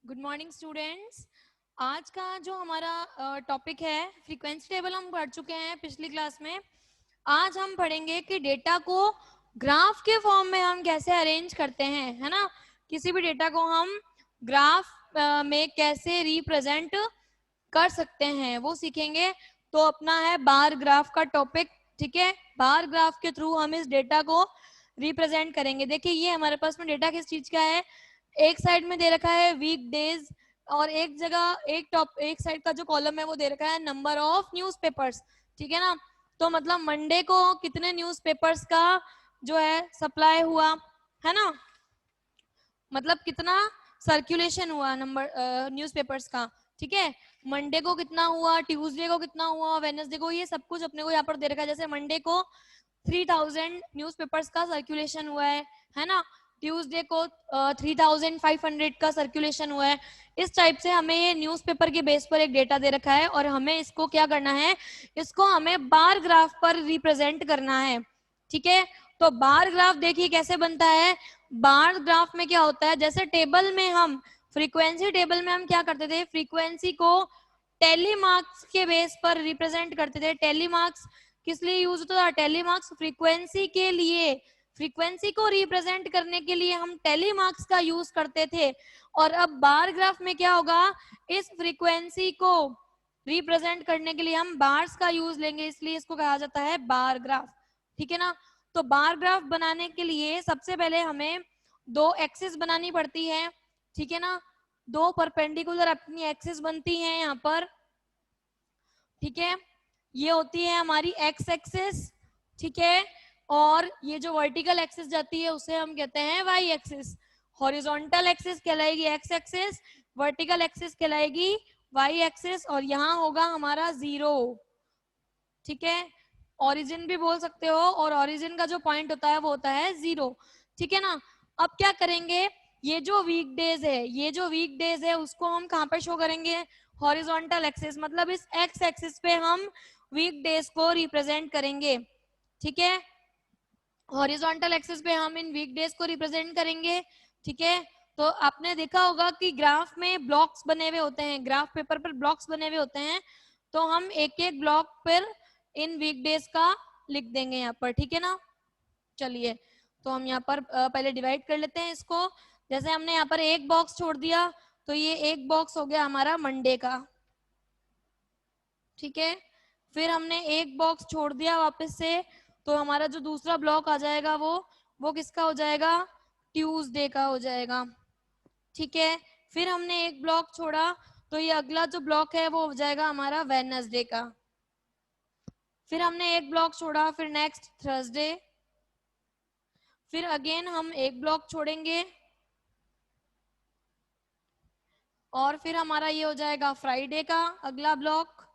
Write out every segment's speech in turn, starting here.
Good morning students. आज का जो हमारा टॉपिक है फ्रीक्वेंसी टेबल हम पढ़ चुके हैं पिछली क्लास में। आज हम पढ़ेंगे कि डेटा को ग्राफ के फॉर्म में हम कैसे अरेंज करते हैं, है ना। किसी भी डेटा को हम ग्राफ में कैसे रिप्रेजेंट कर सकते हैं वो सीखेंगे। तो अपना है बार ग्राफ का टॉपिक, ठीक है। बार ग्राफ के थ्रू हम इस डेटा को रिप्रेजेंट करेंगे। देखिए ये हमारे पास में डेटा किस चीज का है। एक साइड में दे रखा है वीक डेज और एक जगह एक साइड का जो कॉलम है वो दे रखा है नंबर ऑफ न्यूज़पेपर्स, ठीक है ना। तो मतलब मंडे को कितने न्यूज़पेपर्स का जो है सप्लाई हुआ, है ना, मतलब कितना सर्कुलेशन हुआ नंबर न्यूज़पेपर्स का, ठीक है। मंडे को कितना हुआ, ट्यूसडे को कितना हुआ, वेडनेसडे को, ये सब कुछ अपने को यहाँ पर दे रखा है। जैसे मंडे को 3000 न्यूज़पेपर्स का सर्कुलेशन हुआ है ना। ट्यूसडे को 3500 का सर्कुलेशन हुआ है। इस टाइप से हमें ये न्यूज़पेपर के बेस पर एक डेटा दे रखा है और हमें इसको क्या करना है, इसको हमें बार ग्राफ पर रिप्रेजेंट करना है, ठीक है। तो बार ग्राफ देखिए कैसे बनता है। बार ग्राफ में क्या होता है, जैसे टेबल में हम फ्रीक्वेंसी टेबल में हम क्या करते थे, फ्रीक्वेंसी को टेली मार्क्स के बेस पर रिप्रेजेंट करते थे। टेली मार्क्स किस लिए यूज होता था, टेली मार्क्स फ्रीक्वेंसी के लिए, फ्रीक्वेंसी को रिप्रेजेंट करने के लिए हम टेली मार्क्स का यूज करते थे। और अब बार ग्राफ में क्या होगा, इस फ्रीक्वेंसी को रिप्रेजेंट करने के लिए हम बार्स का यूज लेंगे, इसलिए इसको कहा जाता है बार ग्राफ, ठीक है ना। तो बार ग्राफ बनाने के लिए सबसे पहले हमें दो एक्सिस बनानी पड़ती है, ठीक है ना। दो परपेंडिकुलर अपनी एक्सिस बनती हैं यहाँ पर, ठीक है। ये होती है हमारी एक्स एक्सिस, ठीक है। और ये जो वर्टिकल एक्सिस जाती है उसे हम कहते हैं वाई एक्सिस। हॉरिजॉन्टल एक्सिस कहलाएगी एक्स एक्सिस, वर्टिकल एक्सिस कहलाएगी वाई एक्सिस, और यहाँ होगा हमारा 0, ठीक है। ओरिजिन भी बोल सकते हो, और ओरिजिन का जो पॉइंट होता है वो होता है 0, ठीक है ना। अब क्या करेंगे, ये जो वीकडेज है, ये जो वीकडेज है उसको हम कहाँ पे शो करेंगे, हॉरिजॉन्टल एक्सिस, मतलब इस एक्स एक्सिस पे हम वीकडेज को रिप्रेजेंट करेंगे, ठीक है। हॉरिजॉन्टल एक्सिस पे हम इन वीकडेज को रिप्रेजेंट करेंगे, ठीक है। तो आपने देखा होगा कि ग्राफ में ब्लॉक्स बने हुए होते हैं, ग्राफ पेपर पर ब्लॉक्स बने हुए होते हैं। तो हम एक एक ब्लॉक पर इन वीकडेज का लिख देंगे यहाँ पर, ठीक है ना। चलिए तो हम यहाँ पर पहले डिवाइड कर लेते हैं इसको। जैसे हमने यहाँ पर एक बॉक्स छोड़ दिया तो ये एक बॉक्स हो गया हमारा मंडे का, ठीक है। फिर हमने एक बॉक्स छोड़ दिया वापस से, तो हमारा जो दूसरा ब्लॉक आ जाएगा वो किसका हो जाएगा, ट्यूसडे का हो जाएगा, ठीक है। फिर हमने एक ब्लॉक छोड़ा तो ये अगला जो ब्लॉक है वो हो जाएगा हमारा वेडनेसडे का। फिर हमने एक ब्लॉक छोड़ा, फिर नेक्स्ट थर्सडे, फिर अगेन हम एक ब्लॉक छोड़ेंगे और फिर हमारा ये हो जाएगा फ्राइडे का अगला ब्लॉक।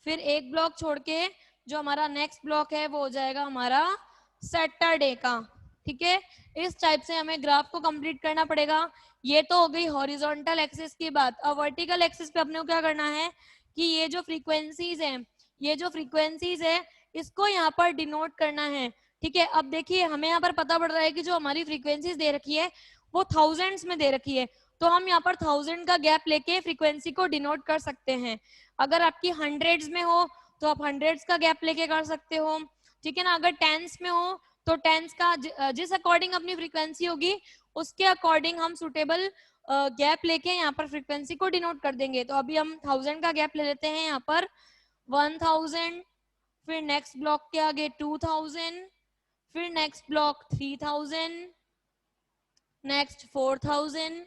फिर एक ब्लॉक छोड़ के जो हमारा नेक्स्ट ब्लॉक है वो हो जाएगा हमारा सैटरडे का, ठीक है। इस टाइप से हमें ग्राफ को कंप्लीट करना पड़ेगा। ये तो हो गई हॉरिजॉन्टल एक्सिस की बात। अब वर्टिकल एक्सिस पे अपने को क्या करना है कि ये जो फ्रीक्वेंसीज है, ये जो फ्रीक्वेंसीज है इसको यहाँ पर डिनोट करना है, ठीक है। अब देखिए हमें यहाँ पर पता पड़ रहा है कि जो हमारी फ्रीक्वेंसीज दे रखी है वो थाउजेंड्स में दे रखी है, तो हम यहाँ पर 1000 का गैप लेके फ्रीक्वेंसी को डिनोट कर सकते हैं। अगर आपकी हंड्रेड्स में हो तो आप हंड्रेड्स का गैप लेके कर सकते हो, ठीक है ना। अगर टेंस में हो तो टेंस का जिस अकॉर्डिंग अपनी फ्रीक्वेंसी होगी उसके अकॉर्डिंग हम सुटेबल गैप लेके यहाँ पर फ्रीक्वेंसी को डिनोट कर देंगे। तो अभी हम 1000 का गैप ले लेते हैं यहाँ पर 1000, फिर नेक्स्ट ब्लॉक के आगे 2000, फिर नेक्स्ट ब्लॉक 3000, नेक्स्ट 4000,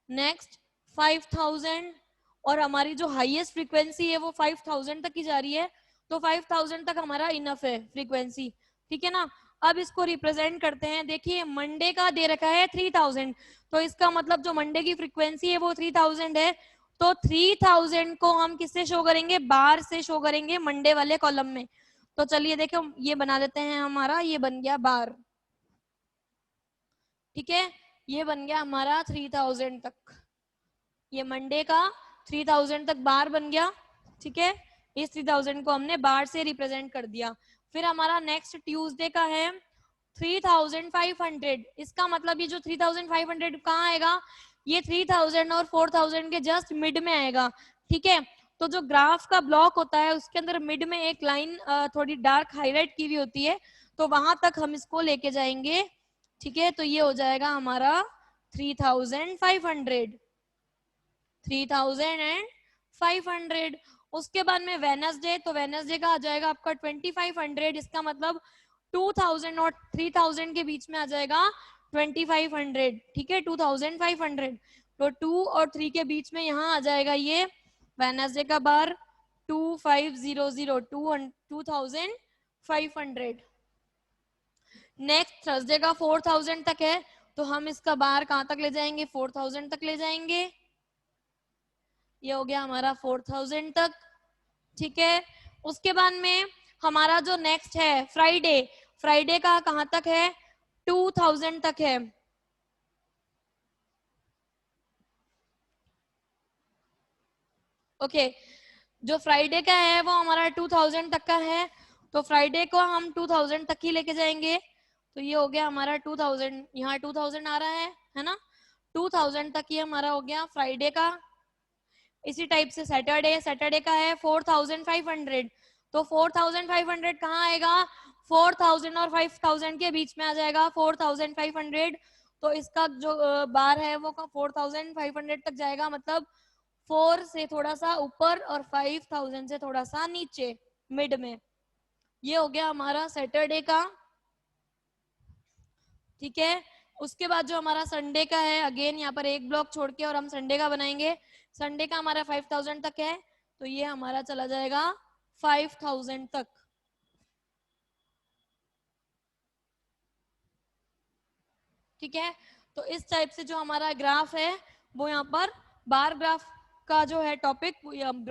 नेक्स्ट 5000, और हमारी जो हाईएस्ट फ्रीक्वेंसी है वो 5000 तक की जा रही है। तो 5000 तक हमारा इनफ है फ्रीक्वेंसी, ठीक है ना। अब इसको रिप्रेजेंट करते हैं। देखिए मंडे का दे रखा है 3000, तो इसका मतलब जो मंडे की फ्रीक्वेंसी है वो 3000 है। तो 3000 को हम किससे शो करेंगे, बार से शो करेंगे मंडे वाले कॉलम में। तो चलिए देखो ये बना देते हैं, हमारा ये बन गया बार, ठीक है। ये बन गया हमारा 3000 तक, ये मंडे का 3000 तक बार बन गया, ठीक है। इस 3000 को हमने बार से रिप्रेजेंट कर दिया। फिर हमारा नेक्स्ट ट्यूसडे का है 3500। इसका मतलब ये जो 3500 कहाँ आएगा, ये 3000 और 4000 के जस्ट मिड में आएगा। ठीक है, तो जो ग्राफ का ब्लॉक होता है उसके अंदर मिड में एक लाइन थोड़ी डार्क हाईलाइट की हुई होती है, तो वहां तक हम इसको लेके जाएंगे। ठीक है, तो ये हो जाएगा हमारा 3500, 3500। उसके बाद में वेनसडे, तो वेनसडे का आ जाएगा आपका 2500। इसका मतलब 2000 और 3000 के बीच में आ जाएगा 2500। ठीक है, 2500, तो 2 और 3 के बीच में यहाँ आ जाएगा ये वेनसडे का बार 2500, 2500। नेक्स्ट थर्सडे का 4000 तक है, तो हम इसका बार कहां तक ले जाएंगे, 4000 तक ले जाएंगे। ये हो गया हमारा 4000 तक। ठीक है, उसके बाद में हमारा जो नेक्स्ट है फ्राइडे, फ्राइडे का कहां तक है, 2000 तक है। ओके, जो फ्राइडे का है वो हमारा 2000 तक का है, तो फ्राइडे को हम 2000 तक ही लेके जाएंगे। तो ये हो गया हमारा 2000, यहाँ 2000 आ रहा है ना, 2000 तक ही हमारा हो गया फ्राइडे का। इसी टाइप से सैटरडे, सैटरडे का है 4500, तो 4500 कहाँ आएगा, 4000 और 5000 के बीच में आ जाएगा 4500। तो इसका जो बार है वो 4500 तक जाएगा, मतलब 4 से थोड़ा सा ऊपर और 5000 से थोड़ा सा नीचे मिड में। ये हो गया हमारा सैटरडे का। ठीक है, उसके बाद जो हमारा संडे का है, अगेन यहाँ पर एक ब्लॉक छोड़ के और हम संडे का बनाएंगे। संडे का हमारा 5000 तक है, तो ये हमारा चला जाएगा 5000 तक। ठीक है, तो इस टाइप से जो हमारा ग्राफ है वो यहाँ पर बार ग्राफ का जो है टॉपिक,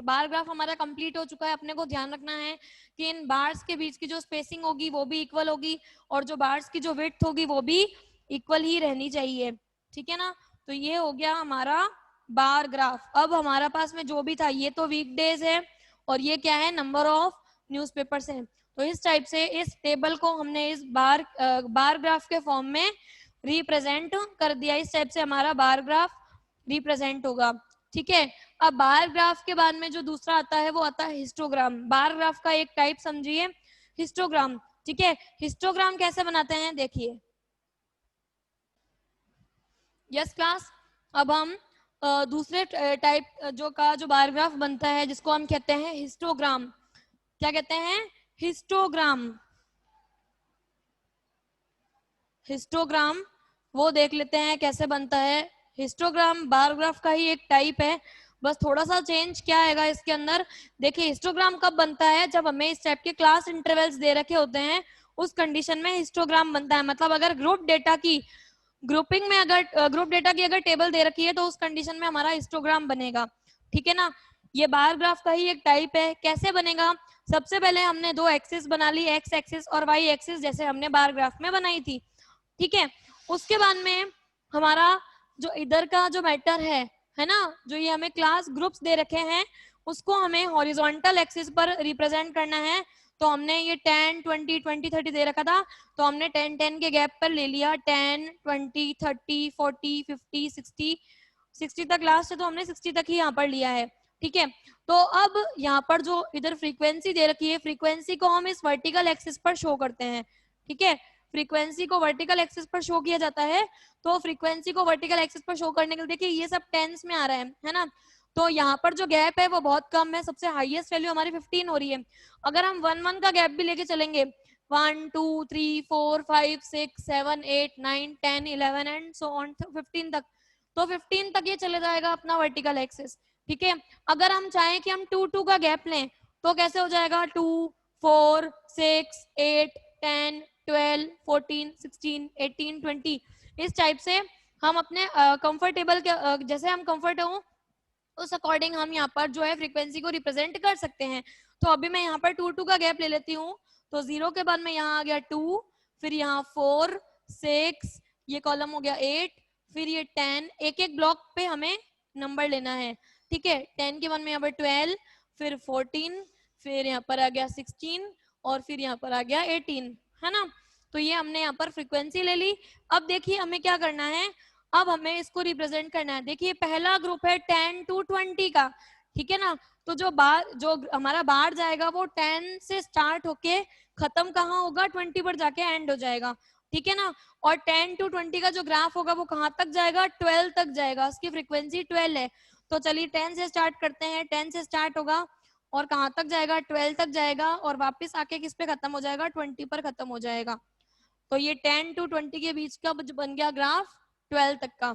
बार ग्राफ हमारा कंप्लीट हो चुका है। अपने को ध्यान रखना है कि इन बार्स के बीच की जो स्पेसिंग होगी वो भी इक्वल होगी, और जो बार्स की जो विड्थ होगी वो भी इक्वल ही रहनी चाहिए। ठीक है ना, तो ये हो गया हमारा बार ग्राफ। अब हमारा पास में जो भी था, ये तो वीकडेज है और ये क्या है, नंबर ऑफ न्यूज़पेपर्स है। तो इस टाइप से इस टेबल को हमने इस बार ग्राफ के फॉर्म में रिप्रेजेंट कर दिया। इस टाइप से हमारा बार ग्राफ रिप्रेजेंट होगा। ठीक है, अब बार ग्राफ के बाद में जो दूसरा आता है वो आता है हिस्टोग्राम। बार ग्राफ का एक टाइप समझिए हिस्टोग्राम। ठीक है, हिस्टोग्राम कैसे बनाते हैं देखिए। यस क्लास, अब हम दूसरे टाइप जो बार ग्राफ बनता है जिसको हम कहते हैं हिस्टोग्राम। क्या कहते हैं, हिस्टोग्राम। हिस्टोग्राम वो देख लेते हैं कैसे बनता है। हिस्टोग्राम बार ग्राफ का ही एक टाइप है, बस थोड़ा सा चेंज क्या आएगा इसके अंदर। देखिए, हिस्टोग्राम कब बनता है, जब हमें इस टाइप के क्लास इंटरवल्स दे रखे होते हैं, उस कंडीशन में हिस्टोग्राम बनता है। मतलब अगर ग्रुप डेटा की ग्रुपिंग में, अगर ग्रुप डेटा की अगर टेबल दे रखी है तो उस कंडीशन में हमारा हिस्टोग्राम बनेगा। ठीक है ना, ये बार ग्राफ का ही एक टाइप है। कैसे बनेगा, सबसे पहले हमने दो एक्सिस बना ली, एक्स एक्सिस और वाई एक्सिस, जैसे हमने बार ग्राफ में बनाई थी। ठीक है, उसके बाद में हमारा जो इधर का जो मैटर है ना, जो ये हमें क्लास ग्रुप्स दे रखे हैं, उसको हमें हॉरिजॉन्टल एक्सिस पर रिप्रेजेंट करना है। तो हमने ये 10 20 20 30 दे रखा था, तो हमने 10 10 के गैप पर ले लिया 10 20 30 40 50 60 60 तक लास्ट है, तो हमने 60 तक ही यहाँ पर लिया है। ठीक है, तो अब यहाँ पर जो इधर फ्रीक्वेंसी दे रखी है, फ्रीक्वेंसी को हम इस वर्टिकल एक्सिस पर शो करते हैं। ठीक है, फ्रीक्वेंसी को वर्टिकल एक्सिस पर शो किया जाता है। तो फ्रीक्वेंसी को वर्टिकल एक्सिस पर शो करने के लिए देखिए ये सब टेंस में आ रहा है ना, तो यहाँ पर जो गैप है वो बहुत कम है, सबसे हाईएस्ट वैल्यू हमारी 15 हो रही है। अगर हम 1 1 का गैप भी लेके चलेंगे, 1 2 3 4 5 6 7 8 9 10 11 एंड सो ऑन 15 तक, तो 15 तक ये चले जाएगा अपना वर्टिकल एक्सिस। ठीक है, अगर हम चाहें कि हम 2 2 का गैप लें तो कैसे हो जाएगा, 2 4 6 8 10 12 14 16 18 20, इस टाइप से हम अपने कंफर्टेबल के जैसे हम कंफर्ट हो उस अकॉर्डिंग हम यहाँ पर जो है फ्रीक्वेंसी को रिप्रेजेंट कर सकते हैं। तो अभी मैं यहाँ पर 2 2 का गैप ले लेती हूँ, तो 0 के बाद में यहाँ आ गया 2, फिर यहाँ 4 6, ये कॉलम हो गया 8, फिर ये 10, एक एक ब्लॉक पे हमें नंबर लेना है। ठीक है, 10 के बाद में यहाँ पर 12, फिर 14, फिर यहाँ पर आ गया 16 और फिर यहाँ पर आ गया 18, है ना। तो ये हमने यहाँ पर फ्रीक्वेंसी ले ली। अब देखिए हमें क्या करना है, अब हमें इसको रिप्रेजेंट करना है। देखिए पहला ग्रुप है 10 to 20 का, ठीक है ना। तो जो हमारा बार जाएगा वो 10 से स्टार्ट होके खत्म कहाँ होगा, 20 पर जाके एंड हो जाएगा, ठीक है ना। और 10 to 20 का जो ग्राफ होगा वो कहाँ तक जाएगा, 12 तक जाएगा, उसकी फ्रीक्वेंसी 12 है। तो चलिए 10 से स्टार्ट करते हैं, 10 से स्टार्ट होगा और कहाँ तक जाएगा, 12 तक जाएगा और वापस आके किस पे खत्म हो जाएगा, 20 पर खत्म हो जाएगा। तो ये 10 to 20 के बीच का बन गया ग्राफ 12 तक का,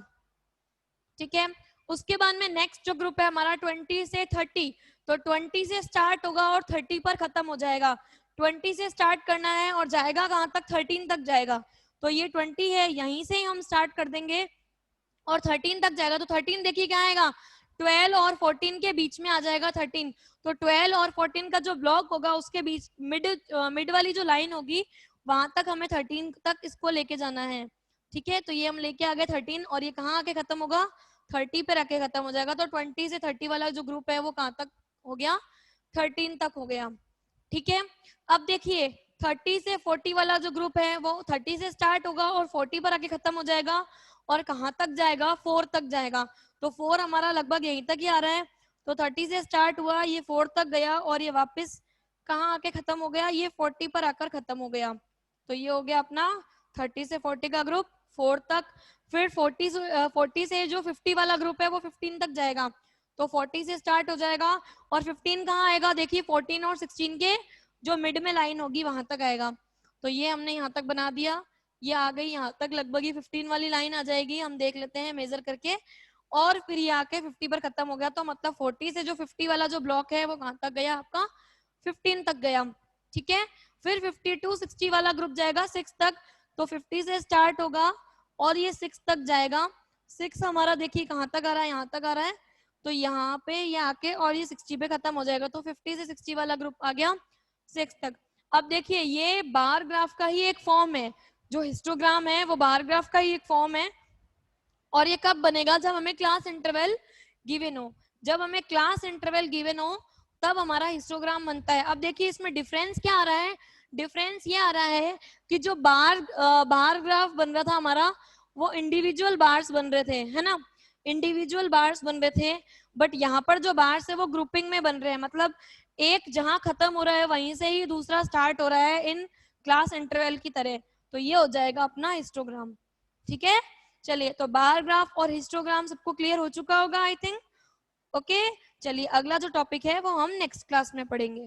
ठीक है। उसके बाद में नेक्स्ट जो ग्रुप है हमारा 20 से 30, तो 20 से स्टार्ट होगा और 30 पर खत्म हो जाएगा। 20 से स्टार्ट करना है और जाएगा कहाँ तक, 13 तक जाएगा। तो ये 20 है, यहीं से ही हम स्टार्ट कर देंगे और 13 तक जाएगा। तो 13 देखिए क्या आएगा, 12 और 14 के बीच में आ जाएगा 13। तो 12 और 14 का जो ब्लॉक होगा उसके बीच मिड वाली जो लाइन होगी वहां तक हमें 13 तक इसको लेके जाना है, ठीक है। तो ये हम लेके आ गए 13 और ये कहाँ आके खत्म होगा, 30 पे आके खत्म हो जाएगा। तो 20 से 30 वाला जो ग्रुप है वो कहाँ तक हो गया, 13 तक हो गया, ठीक है। अब देखिए 30 से 40 वाला जो ग्रुप है वो 30 से स्टार्ट होगा और 40 पर आके खत्म हो जाएगा और कहाँ तक जाएगा, 4 तक जाएगा। तो 4 हमारा लगभग यहीं तक ही आ रहा है। तो 30 से स्टार्ट हुआ, ये 4 तक गया और ये वापस कहाँ आके खत्म हो गया, ये 40 पर आकर खत्म हो गया। तो ये हो गया अपना 30 से 40 का ग्रुप 4 तक। फिर 40 से जो 50 वाला ग्रुप है वो 15 तक जाएगा। तो 40 से स्टार्ट हो जाएगा और 15 कहाँ आएगा, देखिए 14 और 16 के जो मिड में लाइन होगी वहां तक आएगा। तो ये हमने यहाँ तक बना दिया, ये आ गई यहाँ तक, लगभग ये 15 वाली लाइन आ जाएगी, हम देख लेते हैं मेजर करके। और फिर ये आके 50 पर खत्म हो गया। तो मतलब 40 से जो 50 वाला जो ब्लॉक है वो कहाँ तक गया आपका, 15 तक गया, ठीक है। फिर 50 to 60 वाला ग्रुप जाएगा 6 तक। तो 50 से स्टार्ट होगा और ये 6 तक जाएगा। 6 हमारा देखिए कहाँ तक आ रहा है, यहाँ तक आ रहा है। तो यहाँ पे ये आके और ये 60 पे खत्म हो जाएगा। तो 50 से 60 वाला ग्रुप आ गया 6 तक। अब देखिए ये बार ग्राफ का ही एक फॉर्म है, जो हिस्टोग्राम है वो बार ग्राफ का ही एक फॉर्म है। और ये कब बनेगा, जब हमें क्लास इंटरवल गिवन हो। जब हमें क्लास इंटरवल गिवन हो तब हमारा हिस्टोग्राम बनता है। अब देखिए इसमें डिफरेंस क्या आ रहा है, डिफरेंस ये आ रहा है कि जो बार ग्राफ बन रहा था हमारा वो इंडिविजुअल बार्स बन रहे थे, है ना, इंडिविजुअल बार्स बन रहे थे। बट यहाँ पर जो बार्स है वो ग्रुपिंग में बन रहे हैं, मतलब एक जहां खत्म हो रहा है वहीं से ही दूसरा स्टार्ट हो रहा है इन क्लास इंटरवल की तरह। तो ये हो जाएगा अपना हिस्टोग्राम, ठीक है। चलिए तो बार ग्राफ और हिस्टोग्राम सबको क्लियर हो चुका होगा आई थिंक, ओके। चलिए अगला जो टॉपिक है वो हम नेक्स्ट क्लास में पढ़ेंगे।